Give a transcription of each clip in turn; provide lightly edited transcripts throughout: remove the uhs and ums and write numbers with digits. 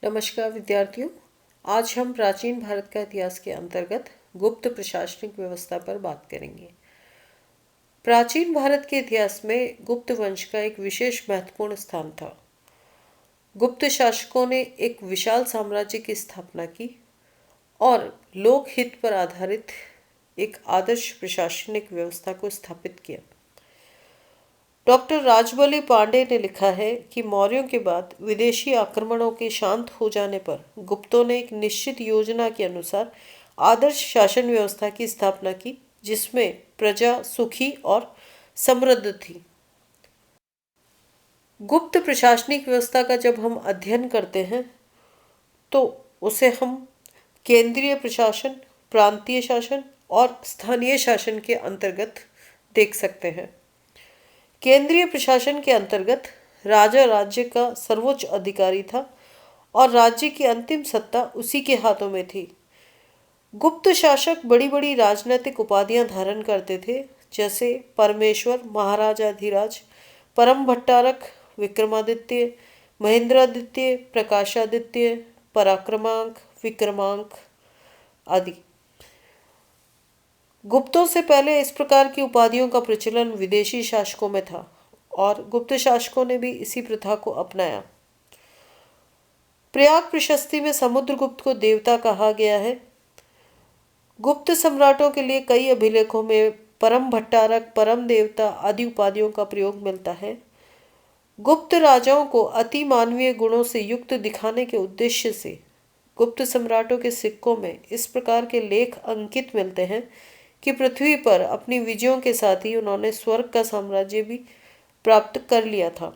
नमस्कार विद्यार्थियों। आज हम प्राचीन भारत का इतिहास के अंतर्गत गुप्त प्रशासनिक व्यवस्था पर बात करेंगे। प्राचीन भारत के इतिहास में गुप्त वंश का एक विशेष महत्वपूर्ण स्थान था। गुप्त शासकों ने एक विशाल साम्राज्य की स्थापना की और लोकहित पर आधारित एक आदर्श प्रशासनिक व्यवस्था को स्थापित किया। डॉक्टर राजबली पांडे ने लिखा है कि मौर्यों के बाद विदेशी आक्रमणों के शांत हो जाने पर गुप्तों ने एक निश्चित योजना के अनुसार आदर्श शासन व्यवस्था की स्थापना की, जिसमें प्रजा सुखी और समृद्ध थी। गुप्त प्रशासनिक व्यवस्था का जब हम अध्ययन करते हैं तो उसे हम केंद्रीय प्रशासन, प्रांतीय शासन और स्थानीय शासन के अंतर्गत देख सकते हैं। केंद्रीय प्रशासन के अंतर्गत राजा राज्य का सर्वोच्च अधिकारी था और राज्य की अंतिम सत्ता उसी के हाथों में थी। गुप्त शासक बड़ी बड़ी राजनीतिक उपाधियां धारण करते थे, जैसे परमेश्वर, महाराजाधिराज, परम भट्टारक, विक्रमादित्य, महेंद्रादित्य, प्रकाशादित्य, पराक्रमांक, विक्रमांक आदि। गुप्तों से पहले इस प्रकार की उपाधियों का प्रचलन विदेशी शासकों में था और गुप्त शासकों ने भी इसी प्रथा को अपनाया। प्रयाग प्रशस्ति में समुद्रगुप्त को देवता कहा गया है। गुप्त सम्राटों के लिए कई अभिलेखों में परम भट्टारक, परम देवता आदि उपाधियों का प्रयोग मिलता है। गुप्त राजाओं को अति मानवीय गुणों से युक्त दिखाने के उद्देश्य से गुप्त सम्राटों के सिक्कों में इस प्रकार के लेख अंकित मिलते हैं कि पृथ्वी पर अपनी विजयों के साथ ही उन्होंने स्वर्ग का साम्राज्य भी प्राप्त कर लिया था।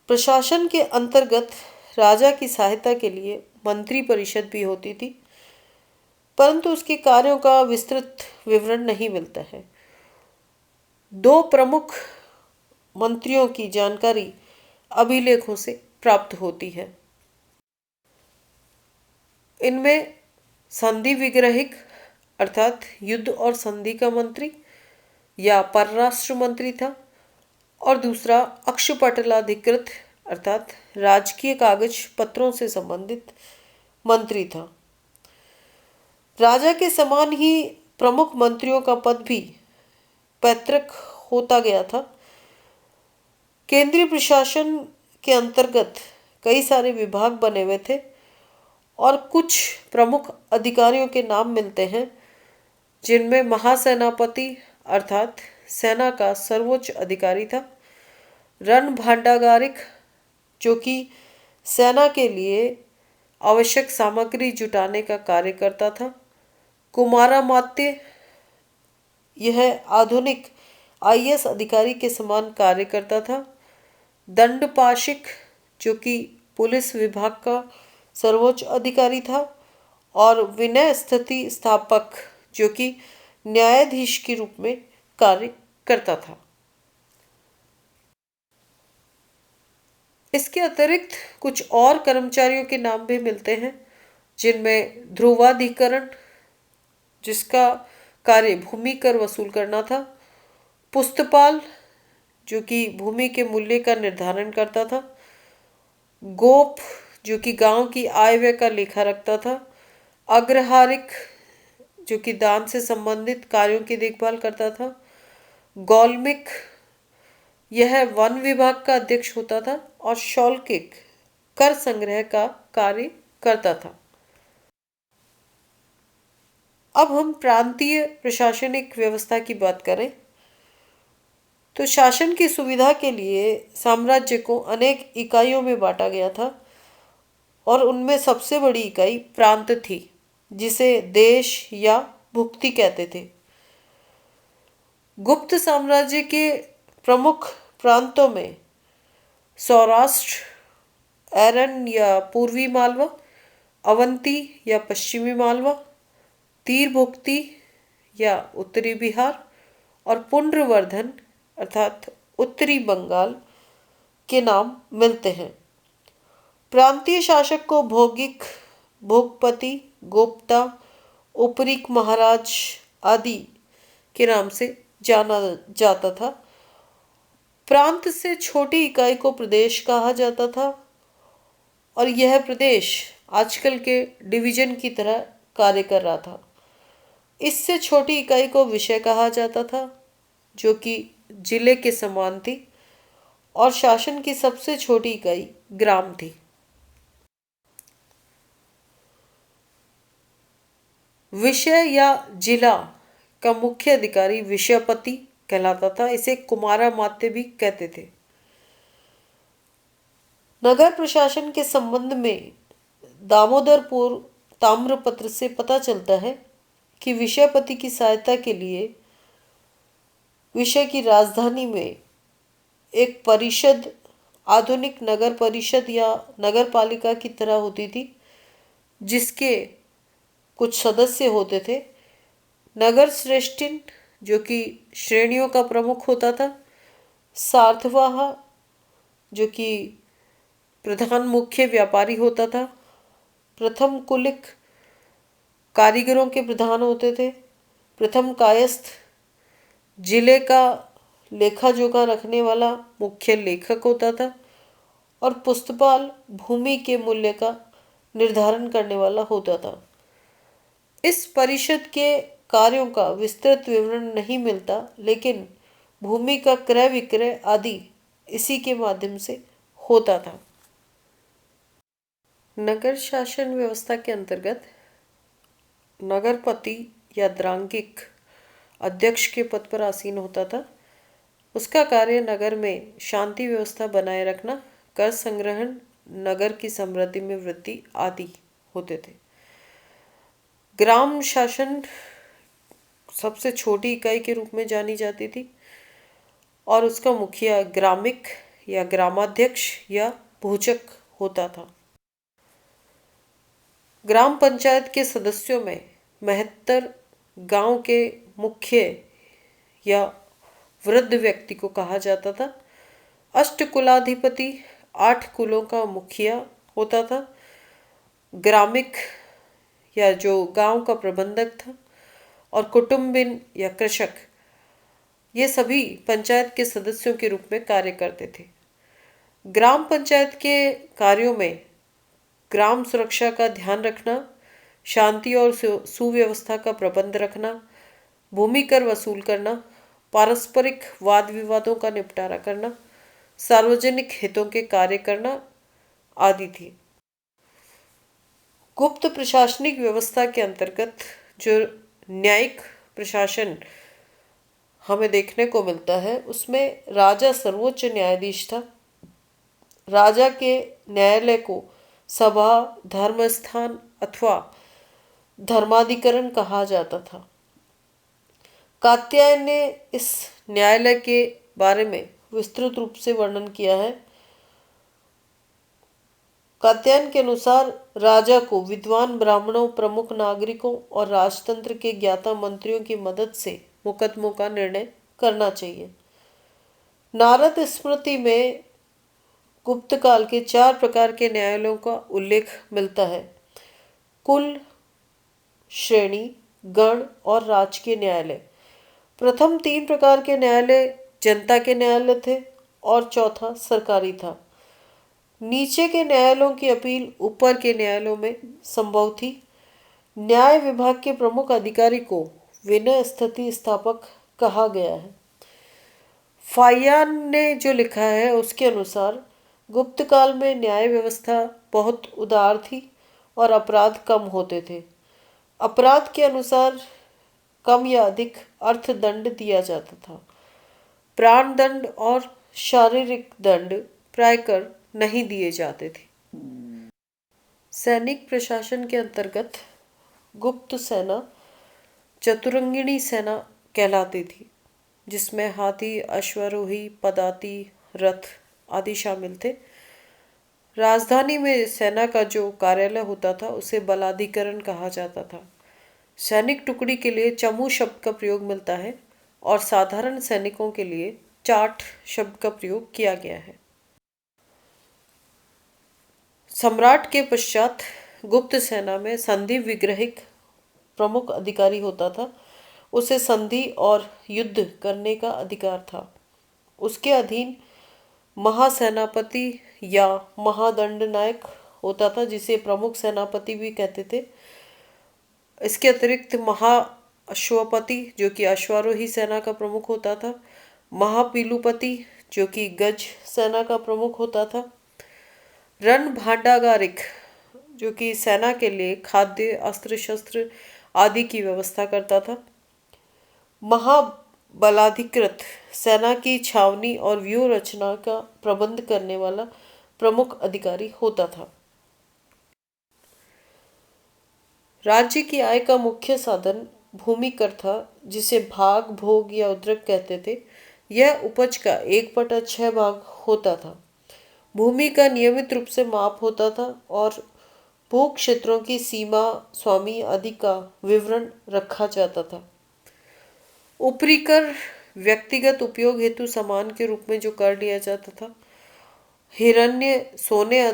प्रशासन के अंतर्गत राजा की सहायता के लिए मंत्री परिषद भी होती थी, परंतु उसके कार्यों का विस्तृत विवरण नहीं मिलता है। दो प्रमुख मंत्रियों की जानकारी अभिलेखों से प्राप्त होती है। इनमें संधि विग्रहिक अर्थात युद्ध और संधि का मंत्री या परराष्ट्र मंत्री था, और दूसरा अक्षपटलाधिकृत अर्थात राजकीय कागज पत्रों से संबंधित मंत्री था। राजा के समान ही प्रमुख मंत्रियों का पद भी पैतृक होता गया था। केंद्रीय प्रशासन के अंतर्गत कई सारे विभाग बने हुए थे और कुछ प्रमुख अधिकारियों के नाम मिलते हैं, जिनमें महासेनापति अर्थात सेना का सर्वोच्च अधिकारी था, रणभांडागारिक जो कि सेना के लिए आवश्यक सामग्री जुटाने का कार्य करता था, कुमारामात्य यह आधुनिक आईएएस अधिकारी के समान कार्य करता था, दंडपाशिक जो कि पुलिस विभाग का सर्वोच्च अधिकारी था, और विनय स्थिति स्थापक जो कि न्यायाधीश के रूप में कार्य करता था। इसके अतिरिक्त कुछ और कर्मचारियों के नाम भी मिलते हैं, जिनमें ध्रुवाधिकरण जिसका कार्य भूमि कर वसूल करना था, पुस्तपाल जो कि भूमि के मूल्य का निर्धारण करता था, गोप जो कि गांव की आय व्यय का लेखा रखता था, अग्रहारिक जो कि दान से संबंधित कार्यों की देखभाल करता था, गौलमिक यह वन विभाग का अध्यक्ष होता था, और शौल्किक कर संग्रह का कार्य करता था। अब हम प्रांतीय प्रशासनिक व्यवस्था की बात करें तो शासन की सुविधा के लिए साम्राज्य को अनेक इकाइयों में बांटा गया था और उनमें सबसे बड़ी इकाई प्रांत थी, जिसे देश या भुक्ति कहते थे। गुप्त साम्राज्य के प्रमुख प्रांतों में सौराष्ट्र, एरन या पूर्वी मालवा, अवंती या पश्चिमी मालवा, तीर भुक्ति या उत्तरी बिहार और पुंड्रवर्धन अर्थात उत्तरी बंगाल के नाम मिलते हैं। प्रांतीय शासक को भौगिक, भोगपति, गोप्ता, उपरिक महाराज आदि के नाम से जाना जाता था। प्रांत से छोटी इकाई को प्रदेश कहा जाता था और यह प्रदेश आजकल के डिवीजन की तरह कार्य कर रहा था। इससे छोटी इकाई को विषय कहा जाता था, जो कि जिले के समान थी, और शासन की सबसे छोटी इकाई ग्राम थी। विषय या जिला का मुख्य अधिकारी विषयपति कहलाता था। इसे कुमारा मात्य भी कहते थे। नगर प्रशासन के संबंध में दामोदरपुर ताम्रपत्र से पता चलता है कि विषयपति की सहायता के लिए विषय की राजधानी में एक परिषद, आधुनिक नगर परिषद या नगर पालिका की तरह होती थी, जिसके कुछ सदस्य होते थे। नगर श्रेष्ठिन, जो कि श्रेणियों का प्रमुख होता था। सार्थवाह, जो कि प्रधान मुख्य व्यापारी होता था। प्रथम कुलिक, कारीगरों के प्रधान होते थे। प्रथम कायस्थ, जिले का लेखा जोखा रखने वाला मुख्य लेखक होता था। और पुस्तपाल, भूमि के मूल्य का निर्धारण करने वाला होता था। इस परिषद के कार्यों का विस्तृत विवरण नहीं मिलता, लेकिन भूमि का क्रय विक्रय आदि इसी के माध्यम से होता था। नगर शासन व्यवस्था के अंतर्गत नगरपति या द्रांगिक अध्यक्ष के पद पर आसीन होता था। उसका कार्य नगर में शांति व्यवस्था बनाए रखना, कर संग्रहण, नगर की समृद्धि में वृद्धि आदि होते थे। ग्राम शासन सबसे छोटी इकाई के रूप में जानी जाती थी और उसका मुखिया ग्रामिक या ग्रामाध्यक्ष या भूचक होता था। ग्राम पंचायत के सदस्यों में महत्तर गांव के मुख्य या वृद्ध व्यक्ति को कहा जाता था। अष्टकुलाधिपति 8 कुलों का मुखिया होता था। ग्रामिक या जो गांव का प्रबंधक था, और कुटुंबिन या कृषक, ये सभी पंचायत के सदस्यों के रूप में कार्य करते थे। ग्राम पंचायत के कार्यों में ग्राम सुरक्षा का ध्यान रखना, शांति और सुव्यवस्था का प्रबंध रखना, भूमि कर वसूल करना, पारस्परिक वाद विवादों का निपटारा करना, सार्वजनिक हितों के कार्य करना आदि थी। गुप्त प्रशासनिक व्यवस्था के अंतर्गत जो न्यायिक प्रशासन हमें देखने को मिलता है, उसमें राजा सर्वोच्च न्यायाधीश था। राजा के न्यायालय को सभा, धर्मस्थान अथवा धर्माधिकरण कहा जाता था। कात्यायन ने इस न्यायालय के बारे में विस्तृत रूप से वर्णन किया है। कात्यायन के अनुसार राजा को विद्वान ब्राह्मणों, प्रमुख नागरिकों और राजतंत्र के ज्ञाता मंत्रियों की मदद से मुकदमों का निर्णय करना चाहिए। नारद स्मृति में गुप्त काल के 4 प्रकार के न्यायालयों का उल्लेख मिलता है: कुल, श्रेणी, गण और राजकीय न्यायालय। प्रथम 3 प्रकार के न्यायालय जनता के न्यायालय थे और चौथा सरकारी था। नीचे के न्यायालयों की अपील ऊपर के न्यायालयों में संभव थी। न्याय विभाग के प्रमुख अधिकारी को विनय स्थिति स्थापक कहा गया है। फाहियान ने जो लिखा है उसके अनुसार गुप्त काल में न्याय व्यवस्था बहुत उदार थी और अपराध कम होते थे। अपराध के अनुसार कम या अधिक अर्थदंड दिया जाता था। प्राण दंड और शारीरिक दंड प्रायकर नहीं दिए जाते थे। सैनिक प्रशासन के अंतर्गत गुप्त सेना चतुरंगिणी सेना कहलाती थी, जिसमें हाथी, अश्वारोही, पदाती, रथ आदि शामिल थे। राजधानी में सेना का जो कार्यालय होता था उसे बलाधिकरण कहा जाता था। सैनिक टुकड़ी के लिए चमू शब्द का प्रयोग मिलता है और साधारण सैनिकों के लिए चाट शब्द का प्रयोग किया गया है। सम्राट के पश्चात गुप्त सेना में संधि विग्रहिक प्रमुख अधिकारी होता था। उसे संधि और युद्ध करने का अधिकार था। उसके अधीन महासेनापति या महादंड नायक होता था, जिसे प्रमुख सेनापति भी कहते थे। इसके अतिरिक्त महाअश्वपति जो कि अश्वारोही सेना का प्रमुख होता था, महापीलुपति जो कि गज सेना का प्रमुख होता था, रण भांडागारिक जो कि सेना के लिए खाद्य, अस्त्र शस्त्र आदि की व्यवस्था करता था, महाबलाधिकृत सेना की छावनी और व्यूह रचना का प्रबंध करने वाला प्रमुख अधिकारी होता था। राज्य की आय का मुख्य साधन भूमि कर था, जिसे भाग, भोग या उद्रक कहते थे। यह उपज का 1/6 भाग होता था। भूमि का नियमित रूप से माप होता था और भू क्षेत्रों की सीमा, स्वामी आदि का विवरण रखा जाता था। ऊपरी कर व्यक्तिगत उपयोग हेतु सामान के रूप में जो कर लिया जाता था। हिरण्य, सोने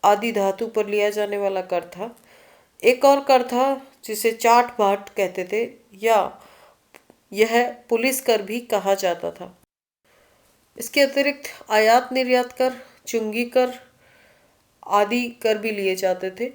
आदि धातु पर लिया जाने वाला कर था। एक और कर था जिसे चाट भाट कहते थे, या यह पुलिस कर भी कहा जाता था। इसके अतिरिक्त आयात निर्यात कर, चुंगी कर आदि कर भी लिए जाते थे।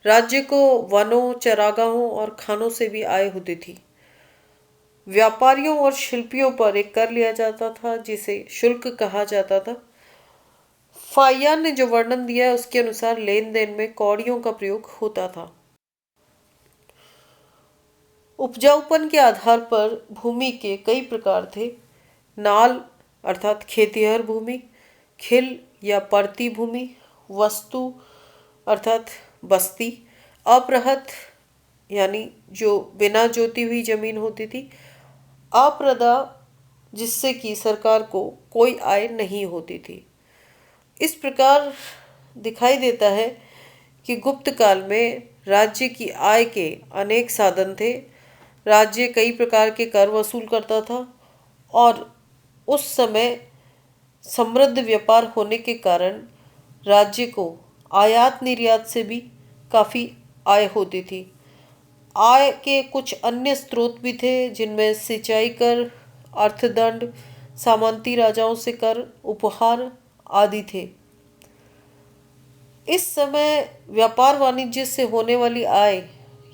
राज्य को वनों, चरागाहों और खानों से भी आय होती थी। व्यापारियों और शिल्पियों पर एक कर लिया जाता था जिसे शुल्क कहा जाता था। फाहियान ने जो वर्णन दिया है उसके अनुसार लेन देन में कौड़ियों का प्रयोग होता था। उपजाऊपन के आधार पर भूमि के कई प्रकार थे। नाल अर्थात खेतिहर भूमि, खिल या परती भूमि, वस्तु अर्थात बस्ती, अप्रहत यानी जो बिना जोती हुई जमीन होती थी, अप्रदा जिससे कि सरकार को कोई आय नहीं होती थी। इस प्रकार दिखाई देता है कि गुप्त काल में राज्य की आय के अनेक साधन थे। राज्य कई प्रकार के कर वसूल करता था और उस समय समृद्ध व्यापार होने के कारण राज्य को आयात निर्यात से भी काफ़ी आय होती थी। आय के कुछ अन्य स्रोत भी थे जिनमें सिंचाई कर, अर्थदंड, सामंती राजाओं से कर, उपहार आदि थे। इस समय व्यापार वाणिज्य से होने वाली आय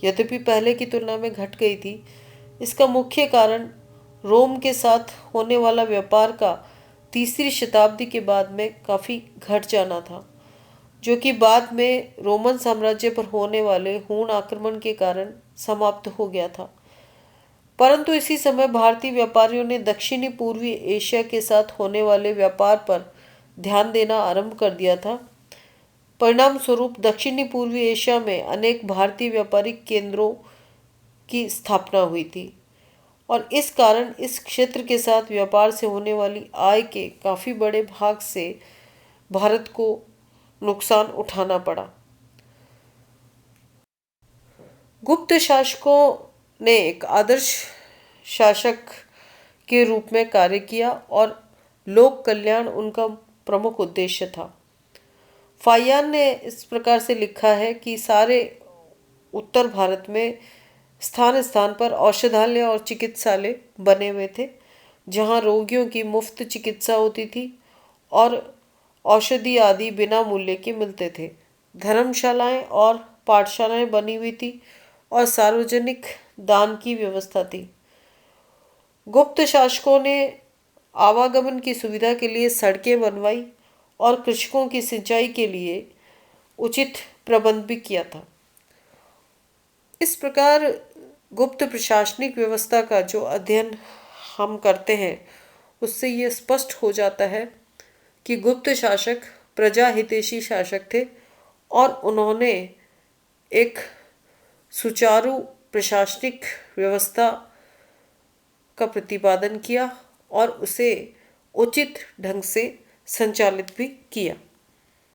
यद्यपि पहले की तुलना में घट गई थी। इसका मुख्य कारण रोम के साथ होने वाला व्यापार का तीसरी शताब्दी के बाद में काफ़ी घट जाना था, जो कि बाद में रोमन साम्राज्य पर होने वाले हूण आक्रमण के कारण समाप्त हो गया था। परंतु इसी समय भारतीय व्यापारियों ने दक्षिणी पूर्वी एशिया के साथ होने वाले व्यापार पर ध्यान देना आरंभ कर दिया था। परिणाम स्वरूप दक्षिणी पूर्वी एशिया में अनेक भारतीय व्यापारिक केंद्रों की स्थापना हुई थी और इस कारण इस क्षेत्र के साथ व्यापार से होने वाली आय के काफ़ी बड़े भाग से भारत को नुकसान उठाना पड़ा। गुप्त शासकों ने एक आदर्श शासक के रूप में कार्य किया और लोक कल्याण उनका प्रमुख उद्देश्य था। फाहियान ने इस प्रकार से लिखा है कि सारे उत्तर भारत में स्थान स्थान पर औषधालय और चिकित्सालय बने हुए थे, जहां रोगियों की मुफ्त चिकित्सा होती थी और औषधि आदि बिना मूल्य के मिलते थे। धर्मशालाएं और पाठशालाएं बनी हुई थी और सार्वजनिक दान की व्यवस्था थी। गुप्त शासकों ने आवागमन की सुविधा के लिए सड़कें बनवाई और कृषकों की सिंचाई के लिए उचित प्रबंध भी किया था। इस प्रकार गुप्त प्रशासनिक व्यवस्था का जो अध्ययन हम करते हैं उससे ये स्पष्ट हो जाता है कि गुप्त शासक प्रजा हितैषी शासक थे और उन्होंने एक सुचारू प्रशासनिक व्यवस्था का प्रतिपादन किया और उसे उचित ढंग से संचालित भी किया।